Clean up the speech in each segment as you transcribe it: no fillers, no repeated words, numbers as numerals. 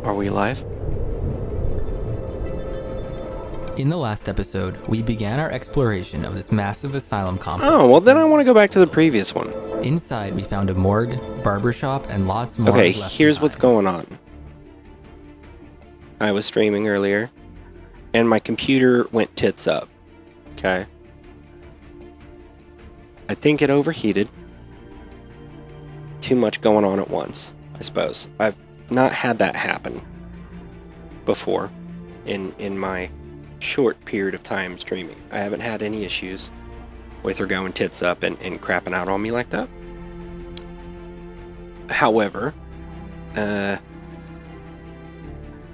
Are we live? In the last episode, we began our exploration of this massive asylum complex. Oh, well then I want to go back to the previous one. Inside, we found a morgue, barbershop, and lots more. Okay, left here's behind. what's going on. I was streaming earlier, and my computer went tits up. Okay. I think it overheated. Too much going on at once, I suppose. I've not had that happen before in my short period of time streaming. I haven't had any issues with her going tits up and crapping out on me like that. However,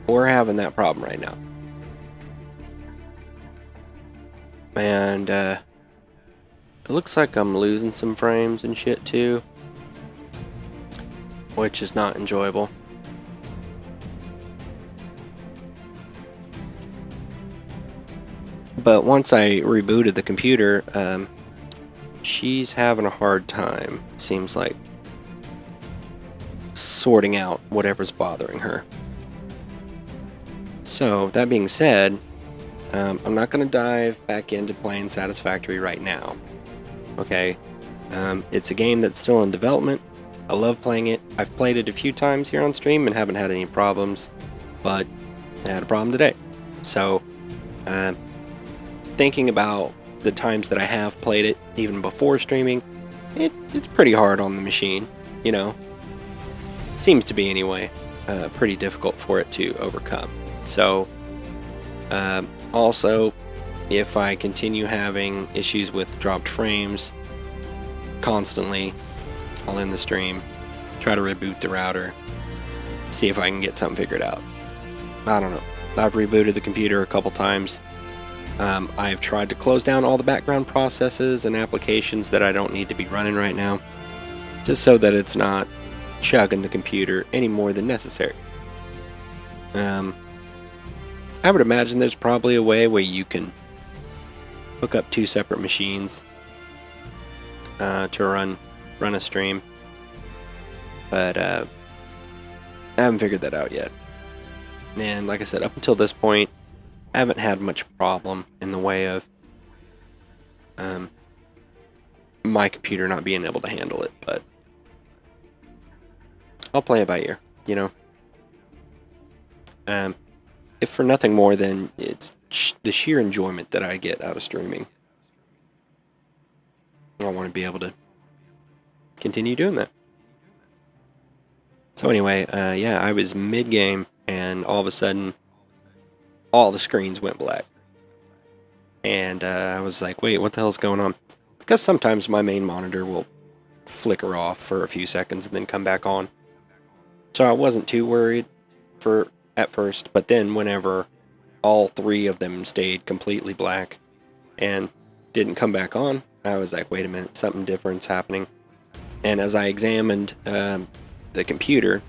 we're having that problem right now. And it looks like I'm losing some frames and shit too, which is not enjoyable. But once I rebooted the computer, she's having a hard time, seems like, sorting out whatever's bothering her. So, that being said, I'm not going to dive back into playing Satisfactory right now. Okay? It's a game that's still in development. I love playing it. I've played it a few times here on stream and haven't had any problems, but I had a problem today. So, thinking about the times that I have played it, even before streaming, it's pretty hard on the machine, you know. Seems to be anyway, pretty difficult for it to overcome. So, also, if I continue having issues with dropped frames constantly, I'll end the stream, try to reboot the router, see if I can get something figured out. I don't know. I've rebooted the computer a couple times. I've tried to close down all the background processes and applications that I don't need to be running right now, just so that it's not chugging the computer any more than necessary. I would imagine there's probably a way where you can hook up two separate machines to run a stream, but I haven't figured that out yet. And like I said, up until this point, I haven't had much problem in the way of my computer not being able to handle it, but I'll play it by ear, you know. If for nothing more than it's the sheer enjoyment that I get out of streaming. I want to be able to continue doing that. So anyway, yeah, I was mid-game, and all of a sudden, all the screens went black. And I was like, wait, what the hell's going on? Because sometimes my main monitor will flicker off for a few seconds and then come back on. So I wasn't too worried at first, but then whenever all three of them stayed completely black and didn't come back on, I was like, wait a minute, something different's happening. And as I examined the computer,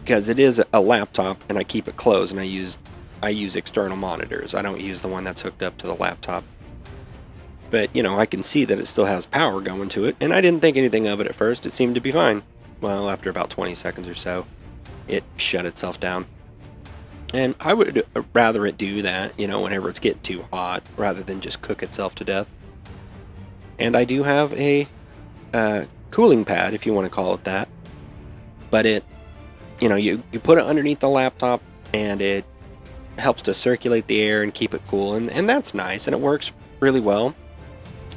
because it is a laptop and I keep it closed, and I use external monitors. I don't use the one that's hooked up to the laptop. But, you know, I can see that it still has power going to it, and I didn't think anything of it at first. It seemed to be fine. Well, after about 20 seconds or so, it shut itself down. And I would rather it do that, you know, whenever it's getting too hot, rather than just cook itself to death. And I do have a cooling pad, if you want to call it that. But it, you know, you put it underneath the laptop, and it helps to circulate the air and keep it cool, and that's nice, and it works really well,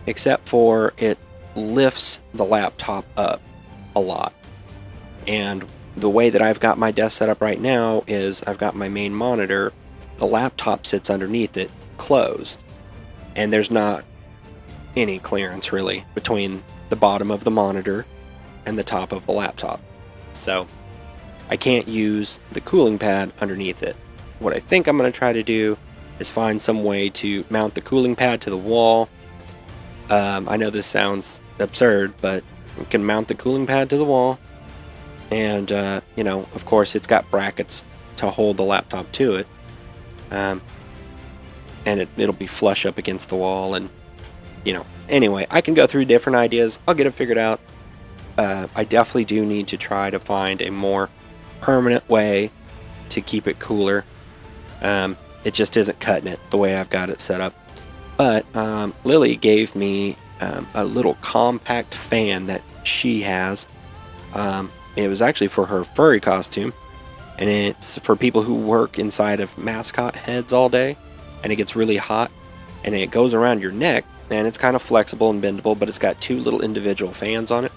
except for it lifts the laptop up a lot. And the way that I've got my desk set up right now is I've got my main monitor, the laptop sits underneath it, closed, and there's not any clearance really between the bottom of the monitor and the top of the laptop. So I can't use the cooling pad underneath it. What I think I'm going to try to do is find some way to mount the cooling pad to the wall. I know this sounds absurd, but we can mount the cooling pad to the wall. And, you know, of course, it's got brackets to hold the laptop to it. And it'll be flush up against the wall. And, you know, anyway, I can go through different ideas. I'll get it figured out. I definitely do need to try to find a more permanent way to keep it cooler. It just isn't cutting it the way I've got it set up. But Lily gave me a little compact fan that she has. It was actually for her furry costume, and it's for people who work inside of mascot heads all day, and it gets really hot, and it goes around your neck, and it's kind of flexible and bendable, but it's got 2 little individual fans on it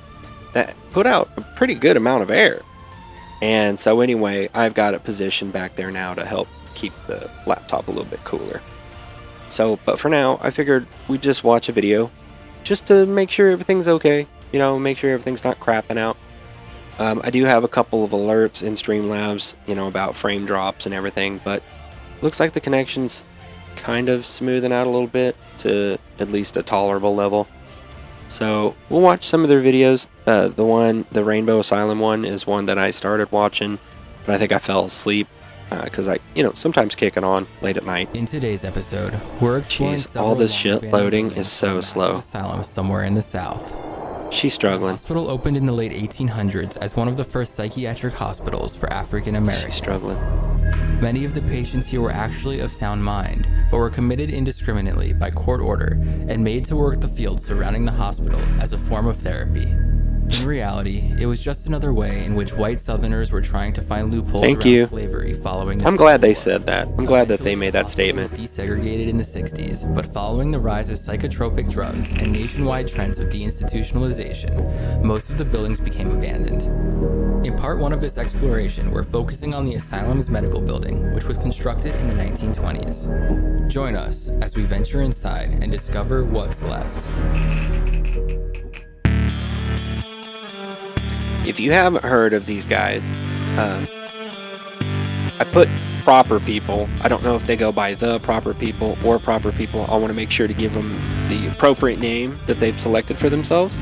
that put out a pretty good amount of air. And so anyway, I've got it positioned back there now to help keep the laptop a little bit cooler. So, but for now, I figured we'd just watch a video just to make sure everything's okay, you know, make sure everything's not crapping out. I do have a couple of alerts in Streamlabs, you know, about frame drops and everything, but looks like the connection's kind of smoothing out a little bit to at least a tolerable level. So we'll watch some of their videos. The Rainbow Asylum one is one that I started watching, but I think I fell asleep because I, you know, sometimes kick it on late at night. In today's episode, we're exploring All this shit loading is so massive slow. asylum somewhere in the South. She's The struggling. hospital opened in the late 1800s as one of the first psychiatric hospitals for African Americans. She's struggling. Many of the patients here were actually of sound mind, but were committed indiscriminately by court order and made to work the field surrounding the hospital as a form of therapy. In reality, it was just another way in which white Southerners were trying to find loopholes around slavery following the I'm glad they Civil War. said that. I'm glad that they made that Eventually, the statement. hospital was desegregated in the 60s, but following the rise of psychotropic drugs and nationwide trends of deinstitutionalization, most of the buildings became abandoned. In part 1 of this exploration, we're focusing on the asylum's medical building, which was constructed in the 1920s. Join us as we venture inside and discover what's left. If you haven't heard of these guys, I put proper people. I don't know if they go by the proper people or proper people. I want to make sure to give them the appropriate name that they've selected for themselves.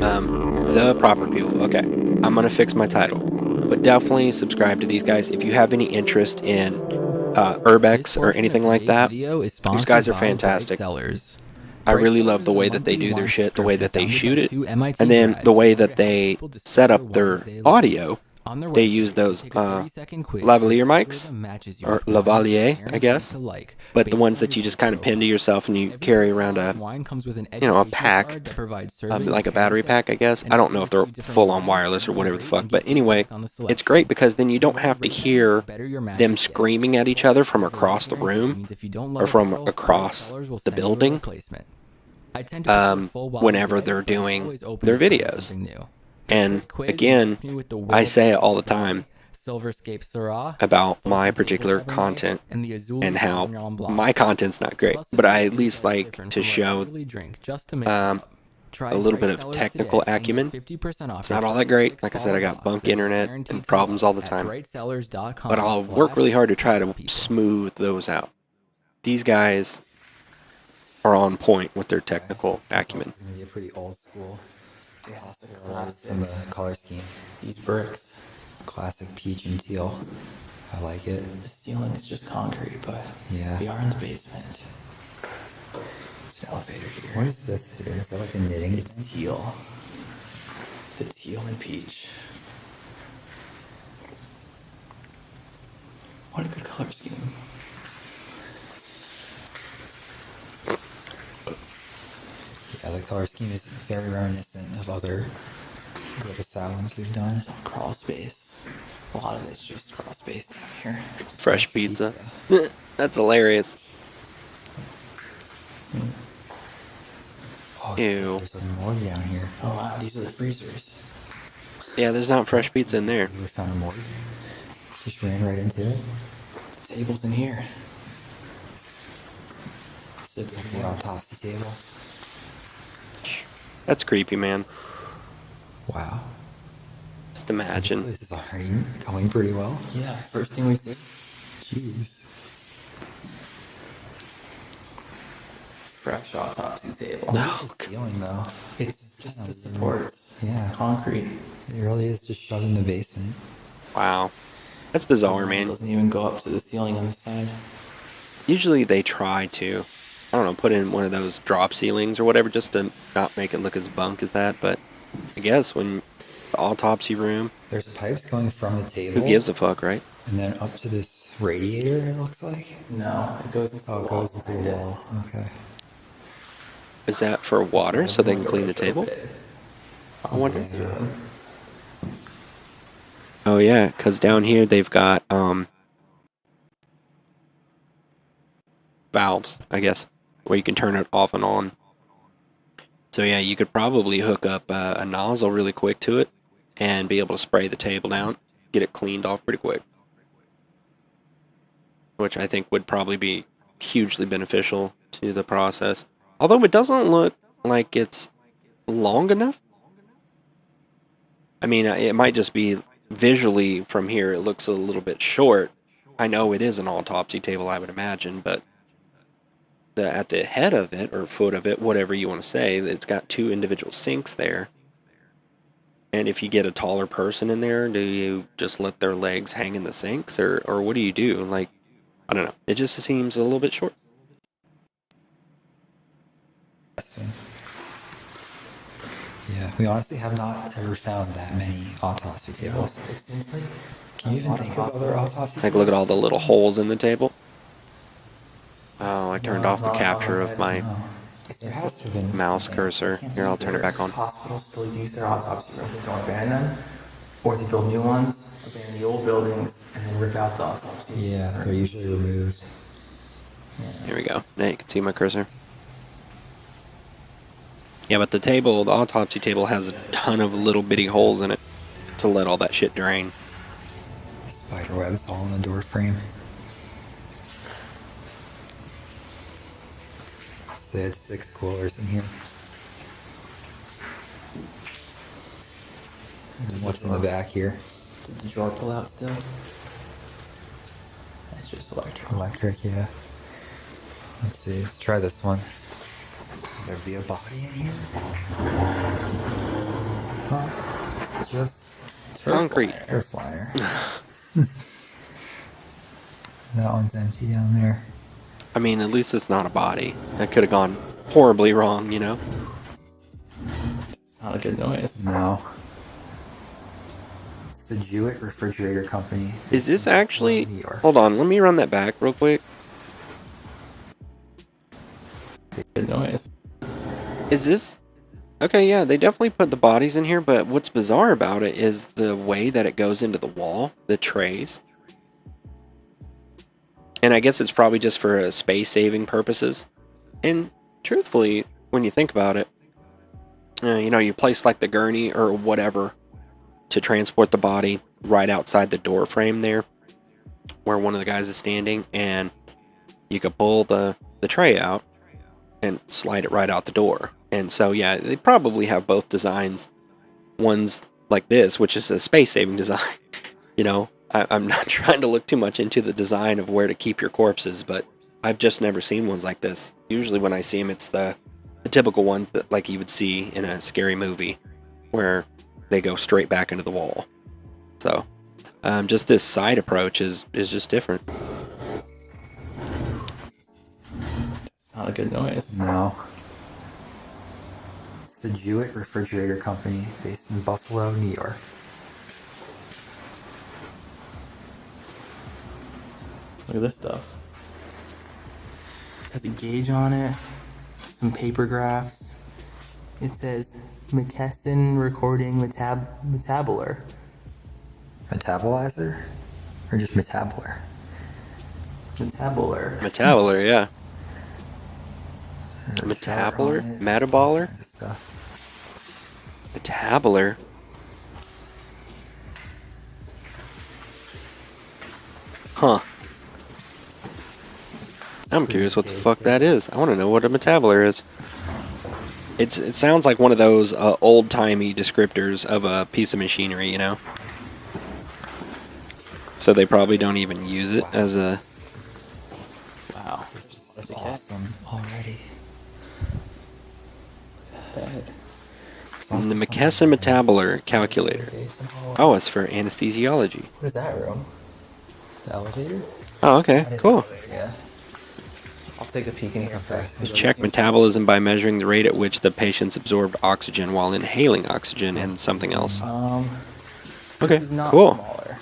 The proper people. Okay, I'm going to fix my title. But definitely subscribe to these guys if you have any interest in urbex or anything like that. These guys are fantastic. I really love the way that they do their shit, the way that they shoot it, and then the way that they set up their audio. They use those lavalier mics, or lavalier, I guess, but the ones that you just kind of pin to yourself and you carry around a, you know, a pack, like a battery pack, I guess. I don't know if they're full-on wireless or whatever the fuck, but anyway, it's great because then you don't have to hear them screaming at each other from across the room or from across the building whenever they're doing their videos. And again, I say it all the time about my particular content and how my content's not great, but I at least like to show a little bit of technical acumen. It's not all that great. Like I said, I got bunk internet and problems all the time, but I'll work really hard to try to smooth those out. These guys are on point with their technical acumen. It's gonna be a pretty old school. Classic. The color scheme. These bricks. Classic peach and teal. I like it. The ceiling is just concrete, but yeah, we are in the basement. There's an elevator here. What is this here? Is that like a knitting? It's teal. The teal and peach. What a good color scheme. Yeah, the color scheme is very reminiscent of other good asylums we've done. It's all crawl space. A lot of it's just crawl space down here. Fresh pizza. That's hilarious. Oh, Ew. there's some more down here. Oh wow, these are the freezers. Yeah, there's not fresh pizza in there. We found a morgue. Just ran right into it. The table's in here. It's the autopsy table. That's creepy, man. Wow. Just imagine. This is already going pretty well. Yeah, first thing we see. Jeez. Fresh autopsy table. No. Ceiling though. It's Just the supports. Yeah. concrete. It really is just shoved in the basement. Wow. That's bizarre, It man. doesn't even go up to the ceiling on the side. Usually they try to, I don't know, put in one of those drop ceilings or whatever just to not make it look as bunk as that, but I guess when the autopsy room. There's pipes going from the table. Who gives a fuck, right? And then up to this radiator, it looks like? No, it goes into the wall. the wall. Okay. Is that for water so they can clean the table? I wonder. Oh yeah, because down here they've got valves, I guess, where you can turn it off and on. So yeah, you could probably hook up a nozzle really quick to it and be able to spray the table down, get it cleaned off pretty quick. Which I think would probably be hugely beneficial to the process. Although it doesn't look like it's long enough. I mean, it might just be visually from here, it looks a little bit short. I know it is an autopsy table, I would imagine, but at the head of it, or foot of it, whatever you want to say, it's got 2 individual sinks there. And if you get a taller person in there, do you just let their legs hang in the sinks, or what do you do? Like, I don't know. It just seems a little bit short. Yeah, we honestly have not ever found that many autopsy tables. It seems like. Can you even think of other autopsy Like, look at all the little holes in the table. Oh, I turned off the capture of my There has to have been mouse cursor. Here, I'll turn it back on. Hospitals still use their autopsy rooms. They don't abandon them, or they build new ones, abandon the old buildings, and then rip out the autopsy. Yeah, they're usually removed. Here we go. Now you can see my cursor. Yeah, but the autopsy table has a ton of little bitty holes in it to let all that shit drain. Spider webs all in the door frame. So they had 6 coolers in here. And what's in the back here? Did the drawer pull out still? That's just electric. Electric, yeah. Let's see, let's try this one. Could there be a body in here? Huh? Just Concrete. air flyer. That one's empty down there. I mean, at least it's not a body. That could have gone horribly wrong, you know? It's not a good noise. No. It's the Jewett Refrigerator Company. Is this actually... New York. Hold on, let me run that back real quick. Good noise. Is this... Okay, yeah, they definitely put the bodies in here, but what's bizarre about it is the way that it goes into the wall, the trays. And I guess it's probably just for space-saving purposes. And truthfully, when you think about it, you know, you place like the gurney or whatever to transport the body right outside the door frame there, where one of the guys is standing, and you could pull the tray out and slide it right out the door. And so, yeah, they probably have both designs. One's like this, which is a space-saving design. You know, I'm not trying to look too much into the design of where to keep your corpses, but I've just never seen ones like this. Usually when I see them, it's the typical ones that like you would see in a scary movie, where they go straight back into the wall. So, just this side approach is just different. It's not a good noise. No. It's the Jewett Refrigerator Company, based in Buffalo, New York. Look at this stuff. It has a gauge on it, some paper graphs. It says McKesson Recording Metabular. Metabolizer? Or just metabular? Metabular, yeah. There's a chart on Metabular? it. Metaballer? Kinds of stuff. Metabular? Huh. I'm curious what the fuck that is. I want to know what a metabular is. It sounds like one of those old-timey descriptors of a piece of machinery, you know? So they probably don't even use it as a... Wow. That's awesome already. Bad. The McKesson Metabular Calculator. Oh, it's for anesthesiology. What is that room? The elevator? Oh, okay, cool. Yeah. I'll take a peek in here first. Check metabolism by measuring the rate at which the patients absorbed oxygen while inhaling oxygen and something else. Okay, This is not cool. smaller.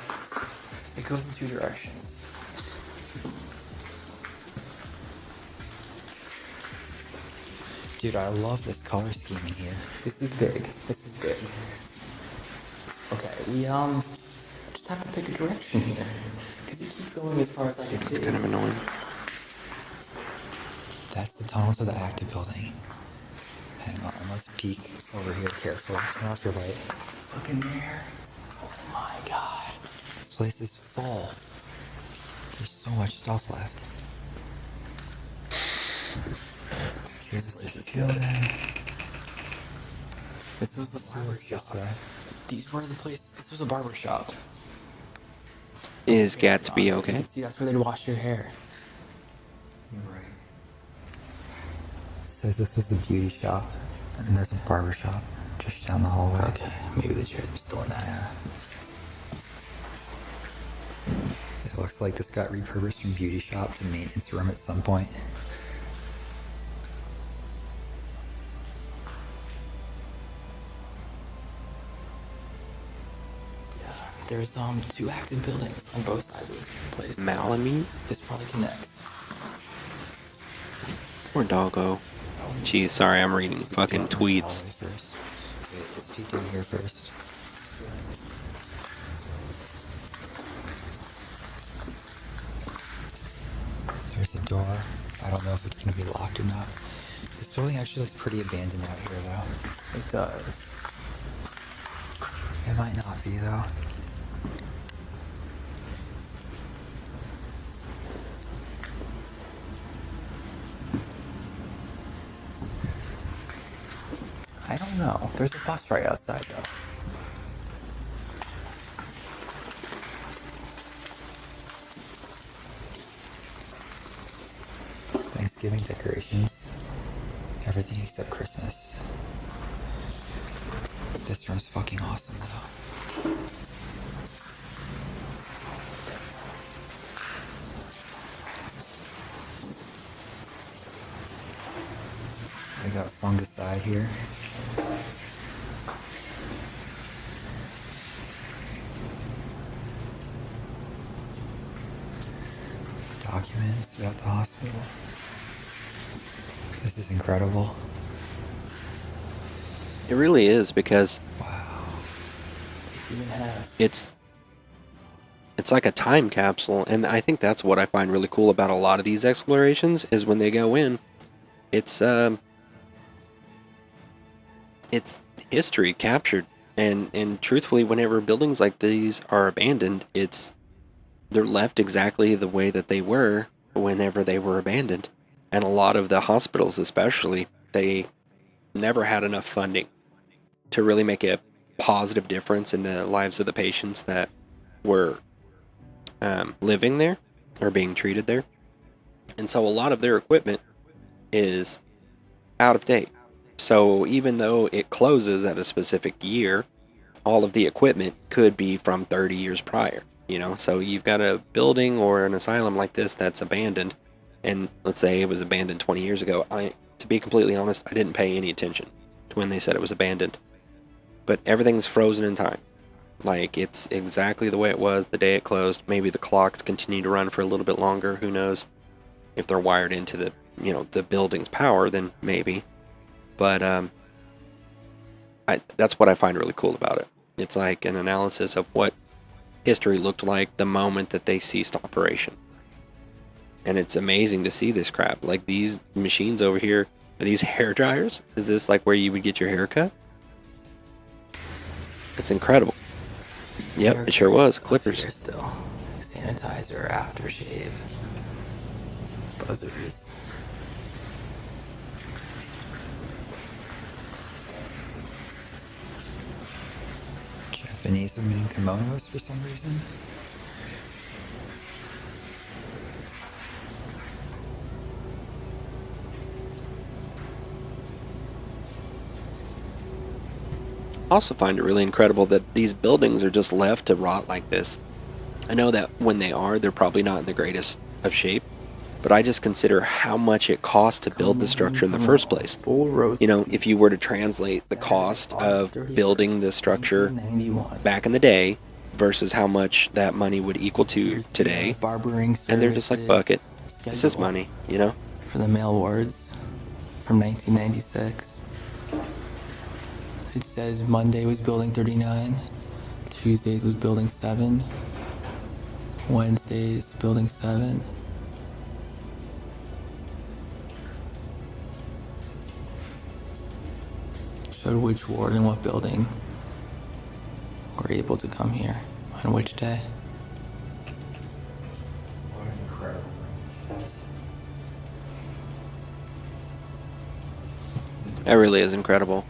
It goes in two directions. Dude, I love this color scheme in here. This is big. This is big. Okay, we just have to pick a direction here. Because it keeps going as far as I can see. It's kind of annoying. That's the tunnel to the active building. Hang on, let's peek over here carefully. Turn off your light. Look in there. Oh my god. This place is full. There's so much stuff left. Here's the building. This was the barber shop. These were the place. This was a barber shop. Is Gatsby You okay? can see that's where they'd wash your hair. You're right. Says this was the beauty shop, and there's a barber shop just down the hallway. Okay, maybe the chair's still in that. Yeah. It looks like this got repurposed from beauty shop to maintenance room at some point. There's two active buildings on both sides of this place. Malamute This probably connects. or Doggo? Geez, sorry, I'm reading fucking tweets. Hallway first. Wait, let's peek in here first. There's a door. I don't know if it's gonna be locked or not. This building actually looks pretty abandoned out here, though. It does. It might not be, though. I don't know. There's a bus right outside, though. Thanksgiving decorations. Everything except Christmas. This room's fucking awesome, though. I got fungicide here. Documents about the hospital. This is incredible. It really is, because Wow. They even have. it's like a time capsule, and I think that's what I find really cool about a lot of these explorations is when they go in, it's history captured, and truthfully, whenever buildings like these are abandoned, they're left exactly the way that they were whenever they were abandoned. And a lot of the hospitals, especially, they never had enough funding to really make a positive difference in the lives of the patients that were living there or being treated there. And so a lot of their equipment is out of date. So even though it closes at a specific year, all of the equipment could be from 30 years prior. So you've got a building or an asylum like this that's abandoned, and let's say it was abandoned 20 years ago. To be completely honest, I didn't pay any attention to when they said it was abandoned. But everything's frozen in time. Like, it's exactly the way it was the day it closed. Maybe the clocks continue to run for a little bit longer, who knows? If they're wired into the building's power, then maybe. But that's what I find really cool about it. It's like an analysis of what history looked like the moment that they ceased operation. And it's amazing to see this crap. Like, these machines over here, are these hair dryers? Is this like where you would get your hair cut? It's incredible. Yep, it sure was. Clippers. Here still. Sanitizer, aftershave, buzzers. Japanese women in kimonos for some reason. I also find it really incredible that these buildings are just left to rot like this. I know that when they're probably not in the greatest of shape, but I just consider how much it cost to build the structure in the first place. Full roast. You know, if you were to translate the cost of building the structure back in the day versus how much that money would equal to today, barbering and they're just like, fuck it, this is money, you know? For the mail wards from 1996. It says Monday was building 39, Tuesdays was building 7, Wednesdays building 7. Showed which ward and what building were able to come here on which day. What an incredible process. That really is incredible.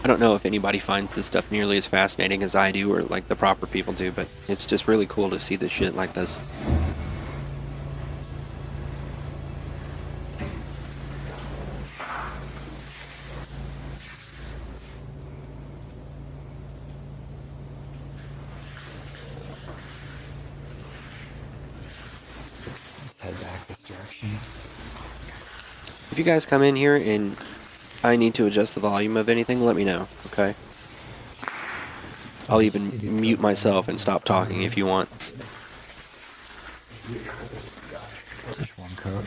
I don't know if anybody finds this stuff nearly as fascinating as I do or like the proper people do, but it's just really cool to see this shit like this. Let's head back this direction. If you guys come in here and I need to adjust the volume of anything, let me know, okay? I'll even mute myself and stop talking if you want. Just one coat.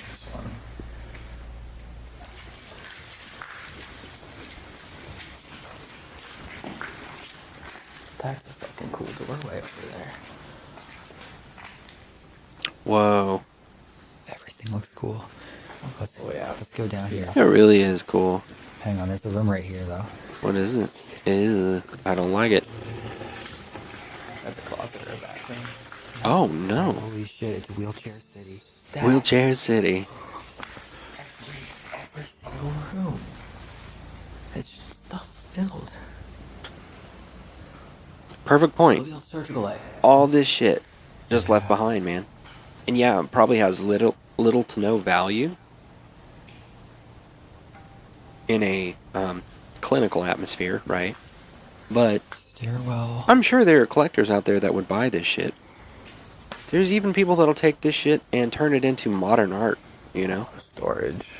That's a fucking cool doorway over there. Whoa, Everything looks cool. Let's go down here. that really is cool. Hang on, there's a room right here though. What is it? Ew, I don't like it. That's a closet or a bathroom. Oh no. Holy shit, it's Wheelchair City. Wheelchair City. Every single room. It's just stuff filled. Perfect point. Look at the surgical A. All this shit just left behind, man. And yeah, it probably has little to no value in a clinical atmosphere, right? But Stairwell. I'm sure there are collectors out there that would buy this shit. There's even people that'll take this shit and turn it into modern art, you know? Storage.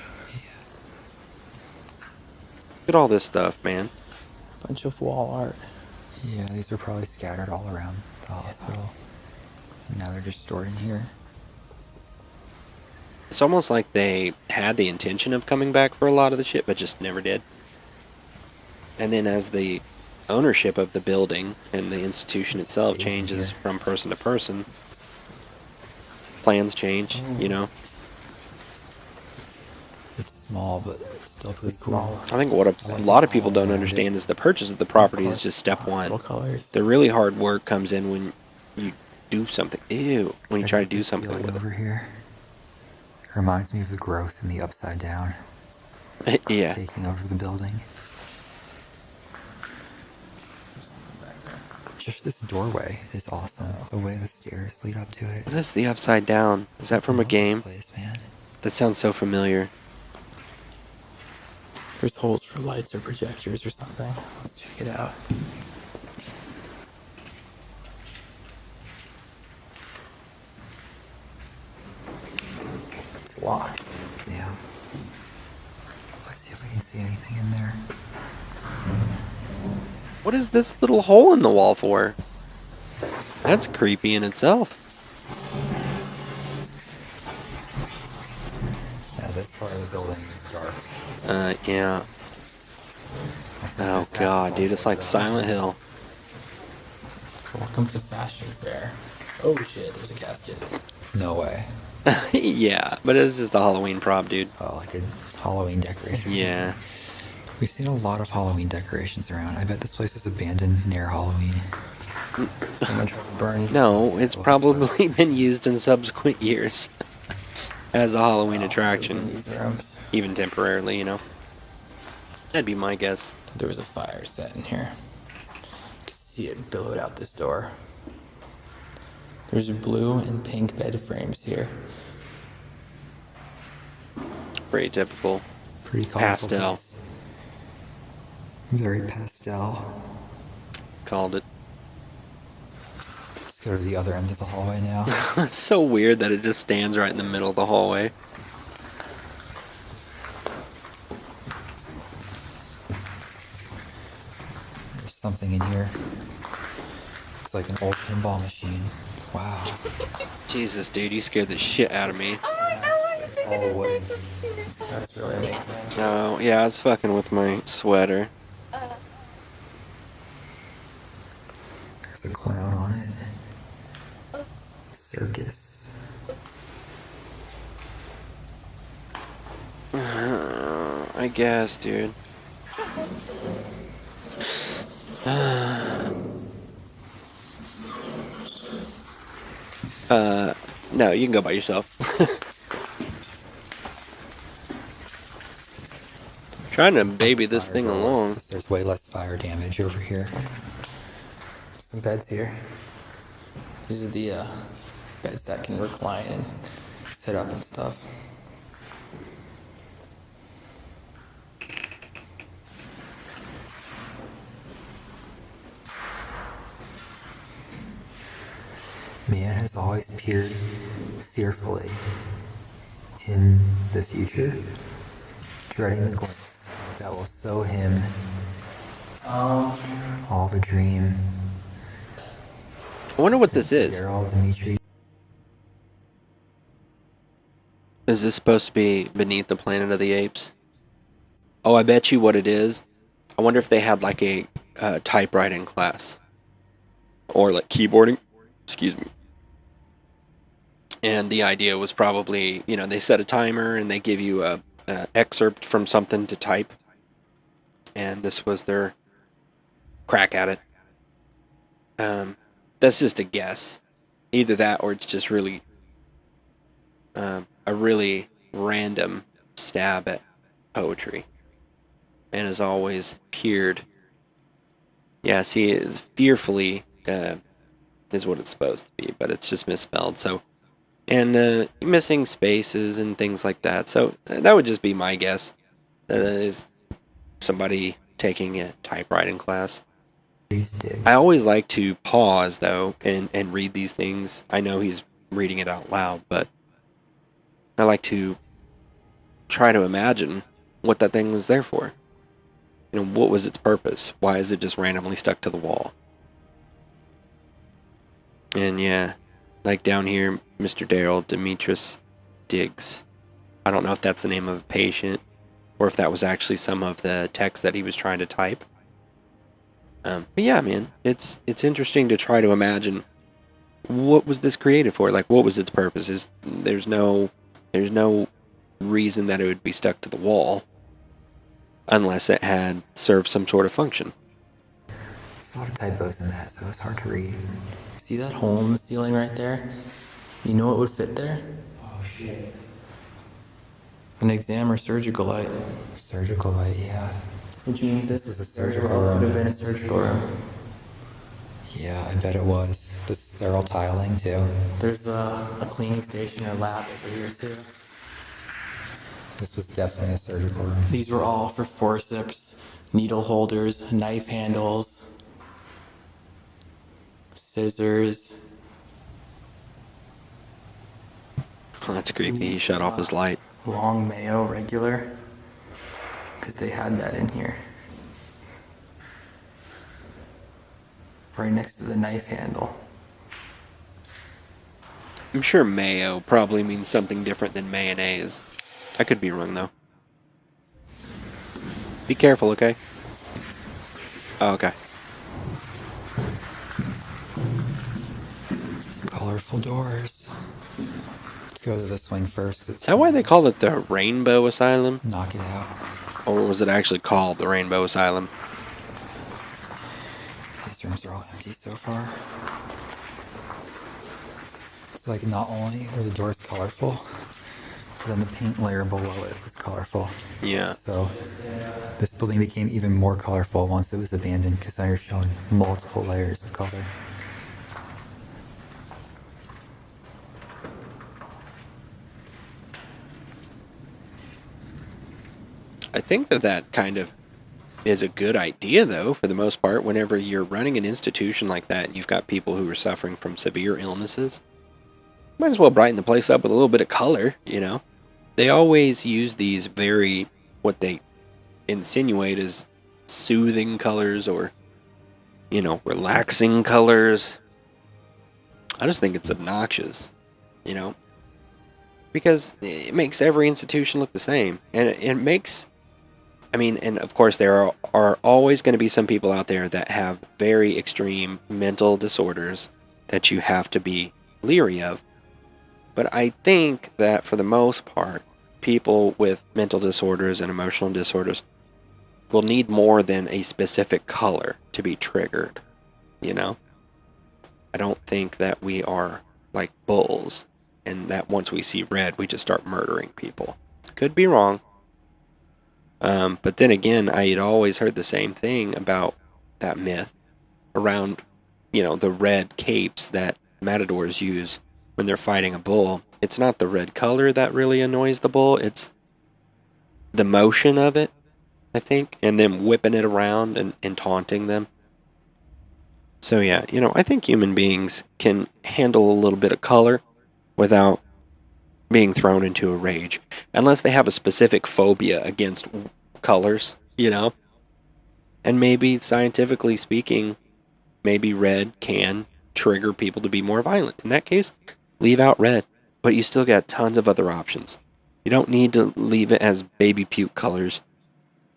Look at all this stuff, man. Bunch of wall art. Yeah, these are probably scattered all around the hospital. And now they're just stored in here. It's almost like they had the intention of coming back for a lot of the shit, but just never did. And then as the ownership of the building and the institution itself changes from person to person, plans change, you know? It's small, but still pretty cool. I think what a lot of people don't understand is the purchase of the property is just step one. Colors. The really hard work comes in when you do something. Ew. When you try to do something with over here. It reminds me of the growth in the Upside Down. it. Yeah. Taking over the building. Just this doorway is awesome. The way the stairs lead up to it. What is the Upside Down? Is that from a game? Place, man. That sounds so familiar. There's holes for lights or projectors or something. Let's check it out. It's locked. Yeah. Let's see if we can see anything in there. What is this little hole in the wall for? That's creepy in itself. Yeah, this part of the building is dark. Yeah. Oh god, dude, it's like Silent Hill. Welcome to Fashion Fair. Oh shit, there's a casket. No way. Yeah, but it's just a Halloween prop, dude. Oh, like a Halloween decoration. Yeah. We've seen a lot of Halloween decorations around. I bet this place is abandoned near Halloween. Someone tried to burn. No, it's probably been used in subsequent years as a Halloween In attraction, these rooms. even temporarily, you know. That'd be my guess. There was a fire set in here. You could see it billowed out this door. There's blue and pink bed frames here. Pretty typical. Pretty colorful Pastel. place. Very pastel. Called it. Let's go to the other end of the hallway now. It's so weird that it just stands right in the middle of the hallway. There's something in here. Looks like an old pinball machine. Wow. Jesus, dude, you scared the shit out of me. It's all wooden. That's really amazing. Oh, yeah, I was fucking with my sweater. There's a clown on it. Circus. I guess, dude. No, you can go by yourself. Trying to baby this Fire thing door, along. 'cause there's way less fire damage over here. Some beds here. These are the beds that can recline and sit up and stuff. Man has always peered fearfully in the future, dreading the glimpse that will sow him all the dream. I wonder what this is. Gerald Dimitri. Is this supposed to be Beneath the Planet of the Apes? Oh, I bet you what it is. I wonder if they had like a typewriting class. Or like keyboarding. Excuse me. And the idea was probably, you know, they set a timer and they give you a excerpt from something to type. And this was their crack at it. That's just a guess. Either that or it's just really a really random stab at poetry. And has always peered. Yeah, see, it's fearfully is what it's supposed to be, but it's just misspelled. So, and missing spaces and things like that. So that would just be my guess. Is somebody taking a typewriting class. I always like to pause though and read these things. I know he's reading it out loud, but I like to try to imagine what that thing was there for. You know, what was its purpose? Why is it just randomly stuck to the wall? And yeah, like down here, Mr. Daryl Demetrius Diggs. I don't know if that's the name of a patient or if that was actually some of the text that he was trying to type. But yeah, man, it's interesting to try to imagine what was this created for? Like, what was its purpose? There's no reason that it would be stuck to the wall unless it had served some sort of function. There's a lot of typos in that, so it's hard to read. See that hole in the ceiling right there? You know what would fit there? Oh shit. An exam or surgical light. Surgical light, yeah. Which means this was a surgical room. Could have been a surgical room. Yeah, I bet it was. The sterile tiling too. There's a cleaning station or lab over here too. This was definitely a surgical room. These were all for forceps, needle holders, knife handles, scissors. Oh, that's creepy. He shut off his light. Long mayo regular. Because they had that in here. Right next to the knife handle. I'm sure mayo probably means something different than mayonnaise. I could be wrong, though. Be careful, okay? Oh, okay. Colorful doors. Let's go to this wing first. Is that why they call it the Rainbow Asylum? Knock it out. Or was it actually called the Rainbow Asylum? These rooms are all empty so far. It's like not only are the doors colorful, but then the paint layer below it was colorful. Yeah. So this building became even more colorful once it was abandoned because now you're showing multiple layers of color. I think that kind of is a good idea, though, for the most part. Whenever you're running an institution like that and you've got people who are suffering from severe illnesses, might as well brighten the place up with a little bit of color, you know? They always use these very, what they insinuate as soothing colors or, you know, relaxing colors. I just think it's obnoxious, you know? Because it makes every institution look the same. And it makes... I mean, and of course there are always going to be some people out there that have very extreme mental disorders that you have to be leery of. But I think that for the most part, people with mental disorders and emotional disorders will need more than a specific color to be triggered, you know? I don't think that we are like bulls, and that once we see red, we just start murdering people. Could be wrong. But then again, I had always heard the same thing about that myth around, you know, the red capes that matadors use when they're fighting a bull. It's not the red color that really annoys the bull, it's the motion of it, I think, and them whipping it around and taunting them. So yeah, you know, I think human beings can handle a little bit of color without being thrown into a rage, unless they have a specific phobia against colors, you know? And maybe, scientifically speaking, maybe red can trigger people to be more violent. In that case, leave out red, but you still got tons of other options. You don't need to leave it as baby puke colors,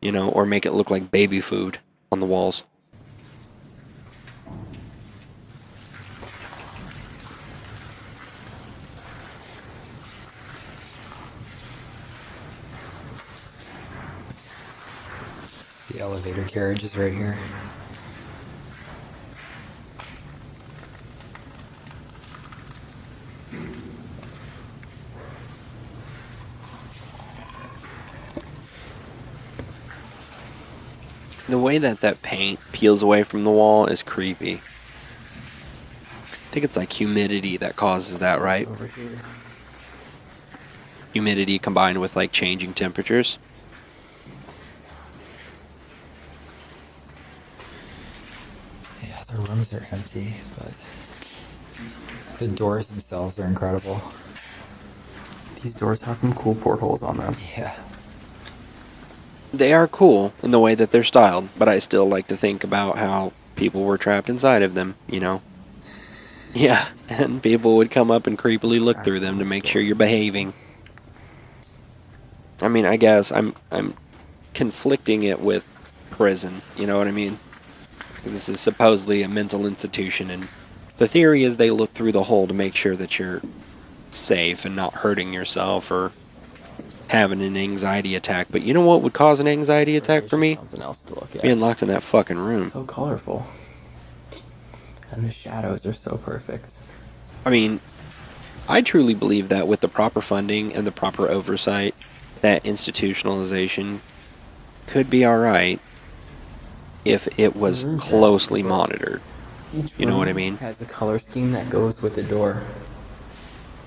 you know, or make it look like baby food on the walls. The elevator carriage is right here. The way that paint peels away from the wall is creepy. I think it's like humidity that causes that, right? Over here. Humidity combined with like changing temperatures. Yeah, the rooms are empty, but the doors themselves are incredible. These doors have some cool portholes on them. Yeah. They are cool in the way that they're styled, but I still like to think about how people were trapped inside of them, you know? Yeah, and people would come up and creepily look through them to make sure you're behaving. I mean, I guess I'm conflicting it with prison, you know what I mean? This is supposedly a mental institution, and the theory is they look through the hole to make sure that you're safe and not hurting yourself or having an anxiety attack. But you know what would cause an anxiety attack for me? Something else to look at. Being locked in that fucking room. So colorful. And the shadows are so perfect. I mean, I truly believe that with the proper funding and the proper oversight, that institutionalization could be alright if it was closely monitored. Each You know what I room mean? has a color scheme that goes with the door.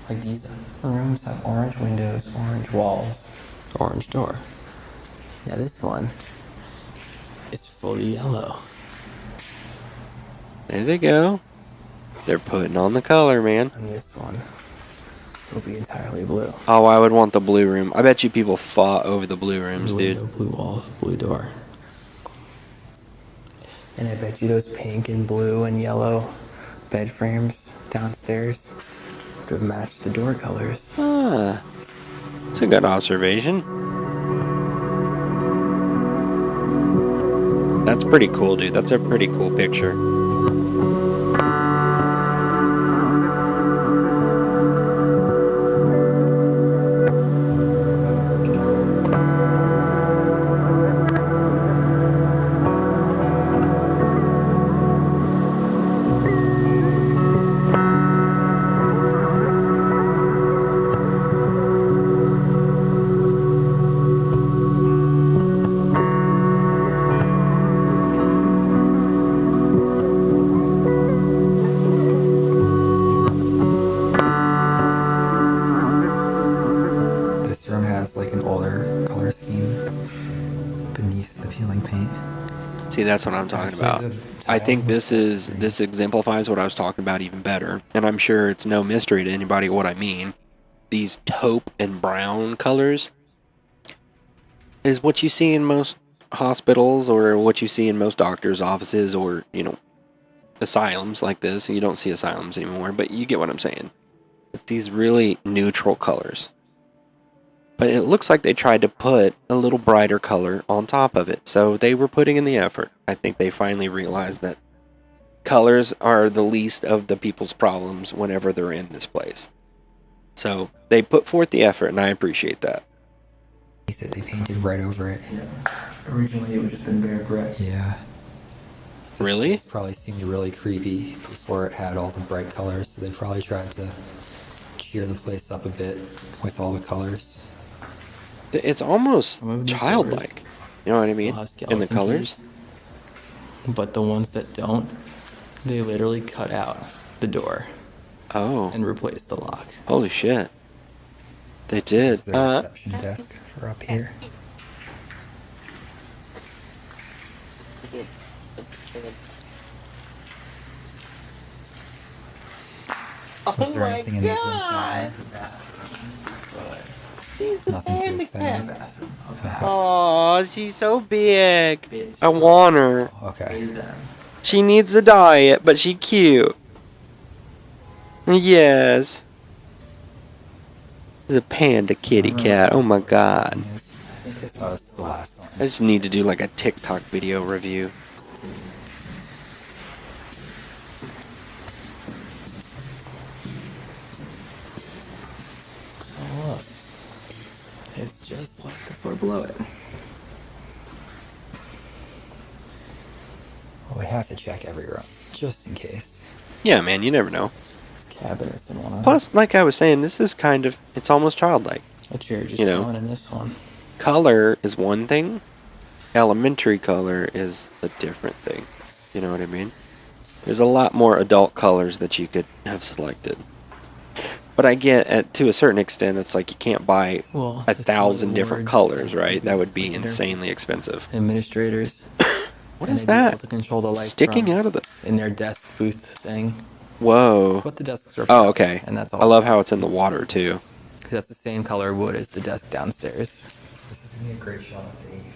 Like these rooms have orange windows, orange walls, orange door. Now this one is fully yellow. There they go. They're putting on the color, man. And this one will be entirely blue. Oh, I would want the blue room. I bet you people fought over the blue rooms, Blue dude. window, blue walls, blue door. And I bet you those pink and blue and yellow bed frames downstairs could have matched the door colors. Ah, that's a good observation. That's pretty cool, dude. That's a pretty cool picture. that's what I'm talking Actually, about. the I think tiling was green. this exemplifies what I was talking about even better, and I'm sure it's no mystery to anybody what I mean. These taupe and brown colors is what you see in most hospitals or what you see in most doctors' offices or, asylums like this. You don't see asylums anymore, but you get what I'm saying. It's these really neutral colors. But it looks like they tried to put a little brighter color on top of it. So they were putting in the effort. I think they finally realized that colors are the least of the people's problems whenever they're in this place. So they put forth the effort, and I appreciate that. That they painted right over it. Yeah. Originally, it would just been bare brick. Yeah. Really? It probably seemed really creepy before it had all the bright colors, so they probably tried to cheer the place up a bit with all the colors. It's almost Some of these childlike. You know what I mean? will have In the skeleton colors. keys, but the ones that don't, they literally cut out the door Oh, and replaced the lock. holy shit. They did. The reception desk for up here. Is there anything in this room? Nothing to expand. Oh, she's so big. I want her. Okay. She needs a diet, but she cute. Yes. It's a panda kitty cat. Oh my god. Oh, it's the last one. I just need to do like a TikTok video review. Oh, look. It's just like the floor below it. Well, we have to check every room, just in case. Yeah, man, you never know. Cabinets in one. Plus, like I was saying, this is it's almost childlike. A chair just you know. chilling in this one. Color is one thing. Elementary color is a different thing. You know what I mean? There's a lot more adult colors that you could have selected. But I get, to a certain extent, it's like you can't buy Well, 1,000 different colors, right? That would be insanely expensive. Administrators. What and is they'd be able that? to control the lights Sticking from out of the... in their desk booth thing. Whoa. But the desks are. Oh, okay. And that's all. I love how it's in the water, too. Because that's the same color wood as the desk downstairs. This is gonna be a great shot at the 85.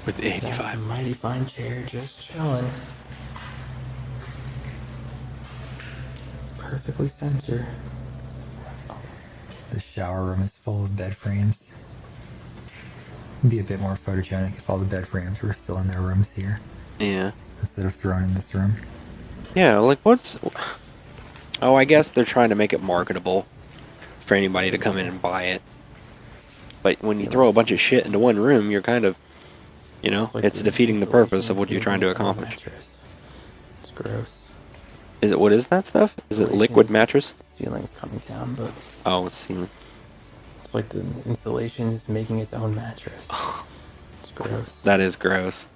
With the That's a 85. mighty fine chair just chilling. Perfectly centered. The shower room is full of bed frames. It'd be a bit more photogenic if all the bed frames were still in their rooms here, Yeah. instead of thrown in this room. Yeah, like what's... Oh, I guess they're trying to make it marketable for anybody to come in and buy it. But when you throw a bunch of shit into one room, you're kind of, Like it's the defeating the purpose of what insulation you're trying to of the accomplish. mattress. It's gross. What is that stuff? Is it liquid mattress? Ceiling's coming down, but Oh, it's ceiling. it's like the insulation is making its own mattress. It's gross. That is gross.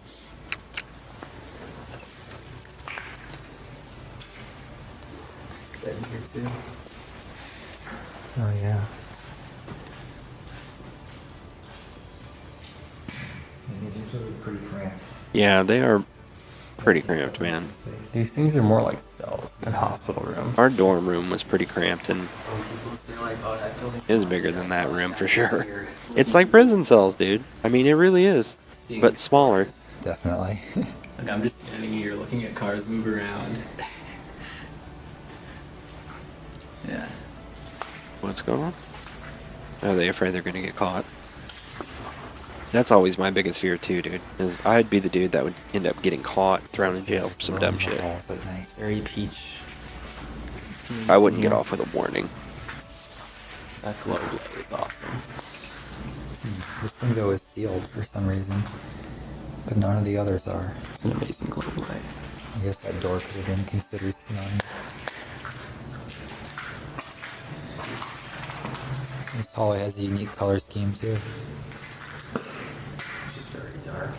Bed here too. Oh yeah. These are usually pretty cramped. Yeah, they are pretty cramped, man. These things are more like cells than hospital rooms. Our dorm room was pretty cramped, and People say like, oh, that building it was bigger than that room for sure. It's like prison cells, dude. I mean, it really is. But smaller. Definitely. Like I'm just standing here looking at cars move around. Yeah. What's going on? Are they afraid they're going to get caught? That's always my biggest fear too, dude. Is I'd be the dude that would end up getting caught, thrown in jail for some dumb shit. Walls at night. Very peach. I wouldn't get off with a warning. That glow light is awesome. This window is sealed for some reason, but none of the others are. It's an amazing glow light. I guess that door could have been considered sealing. This hallway has a unique color scheme too. It's just very dark.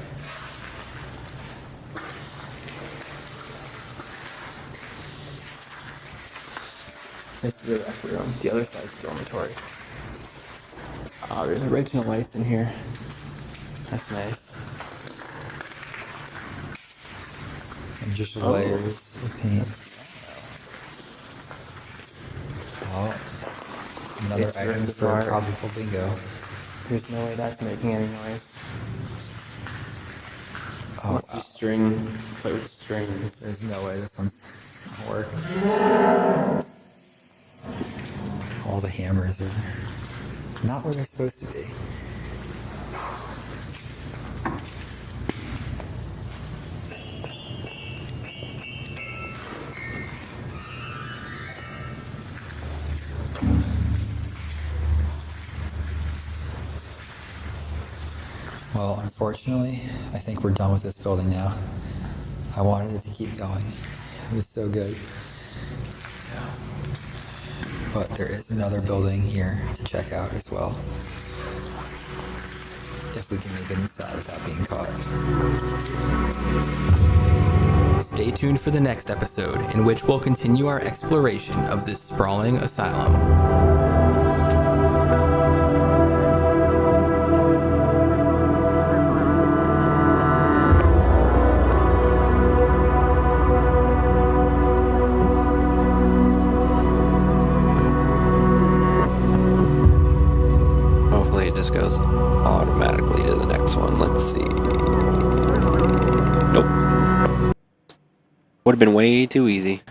This is the rec room. The other side's dormitory. Oh, there's original lights in here. That's nice. Just layers of paint. Oh, another It's item ripped for apart. tropical bingo. There's no way that's making any noise. Oh, Must be string. Play with strings. there's no way this one's gonna work. All the hammers are not where they're supposed to be. Well, unfortunately, I think we're done with this building now. I wanted it to keep going. It was so good. But there is another building here to check out as well. If we can make it inside without being caught. Stay tuned for the next episode, in which we'll continue our exploration of this sprawling asylum. Hopefully it just goes automatically to the next one. Let's see. Nope. Would have been way too easy.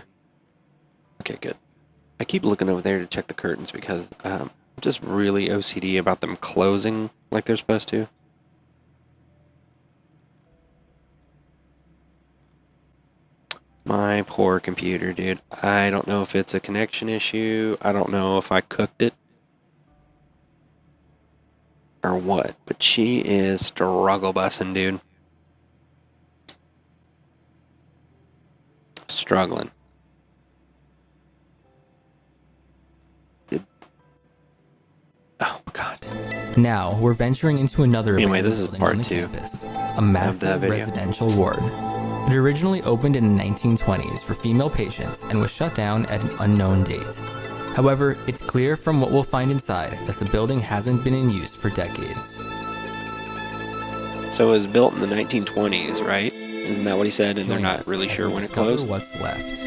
Okay, good. I keep looking over there to check the curtains because I'm just really OCD about them closing like they're supposed to. My poor computer, dude. I don't know if it's a connection issue. I don't know if I cooked it or what, but she is struggle bussing, dude. Struggling. Oh, God. Now, we're venturing into another Anyway, abandoned this is building part on the 2 campus, a massive video. residential ward. It originally opened in the 1920s for female patients and was shut down at an unknown date. However, it's clear from what we'll find inside that the building hasn't been in use for decades. So it was built in the 1920s, right? Isn't that what he said? And they're Join not us really as sure we when it discover closed? what's left.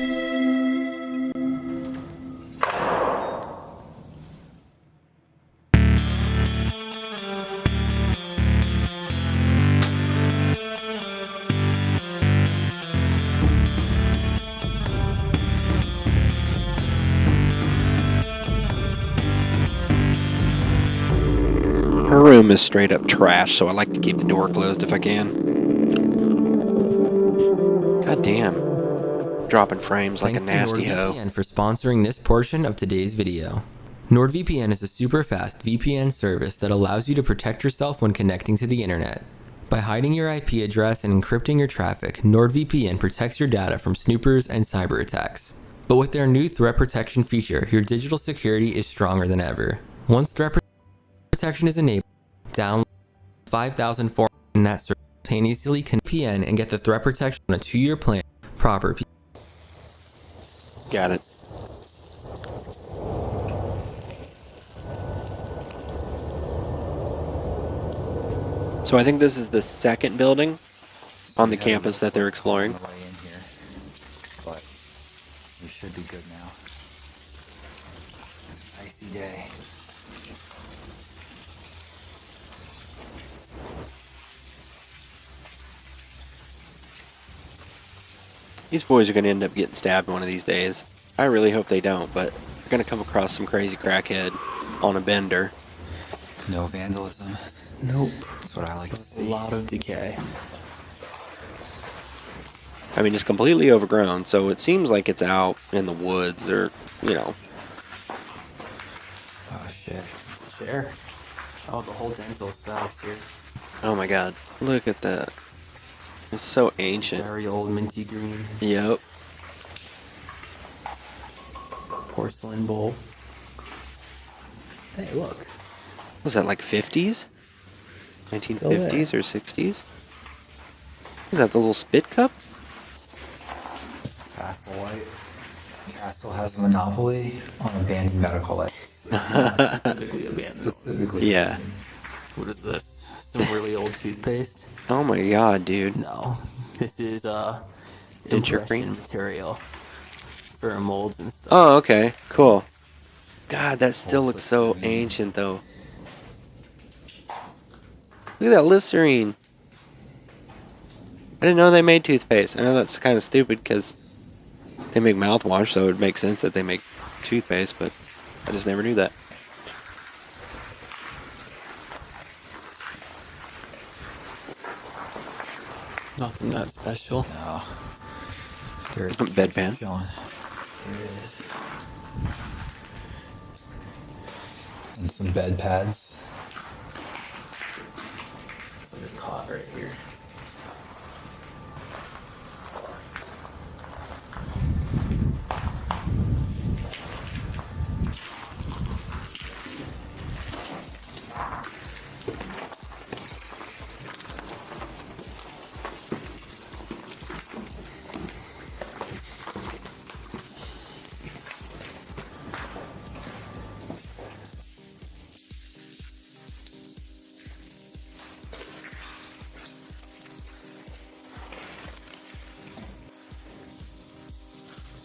Her room is straight up trash, so I like to keep the door closed if I can. God damn. Dropping frames like a Thanks nasty to hoe. NordVPN for sponsoring this portion of today's video. NordVPN is a super fast VPN service that allows you to protect yourself when connecting to the internet. By hiding your IP address and encrypting your traffic, NordVPN protects your data from snoopers and cyber attacks. But with their new threat protection feature, your digital security is stronger than ever. Once threat protection is enabled, download 5,400 in that simultaneously connect VPN and get the threat protection on a 2-year plan. Proper. Got it. So I think this is the second building on the campus that they're exploring. On the way in here, but we should be good now. It's an icy day. These boys are going to end up getting stabbed one of these days. I really hope they don't, but they're going to come across some crazy crackhead on a bender. No vandalism. Nope. That's what I like to A see. lot of decay. I mean, it's completely overgrown, so it seems like it's out in the woods or, you know. Oh shit. Chair. Oh, the whole dental setup's here. Oh my god. Look at that. It's so ancient. Very old minty green. Yep. Porcelain bowl. Hey, look. Was that like 50s? 1950s or 60s? Is that the little spit cup? Castle White. Castle has a monopoly on abandoned medical lights. Specifically abandoned. Specifically. Yeah. What is this? Some really old toothpaste? Oh my god, dude. No. This is, Intercrete? material for molds and stuff. Oh, okay. Cool. God, that still looks so ancient, though. Look at that Listerine. I didn't know they made toothpaste. I know that's kind of stupid because they make mouthwash, so it would make sense that they make toothpaste, but I just never knew that. Nothing that special. No. There's Bedpan. Chilling. And some bed pads. It's like a cot right here.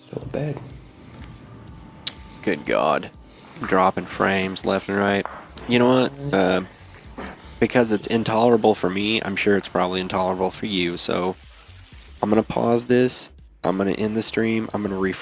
Still a bed. Good God. Dropping frames left and right. You know what? Because it's intolerable for me, I'm sure it's probably intolerable for you, so I'm going to pause this. I'm going to end the stream. I'm going to refresh.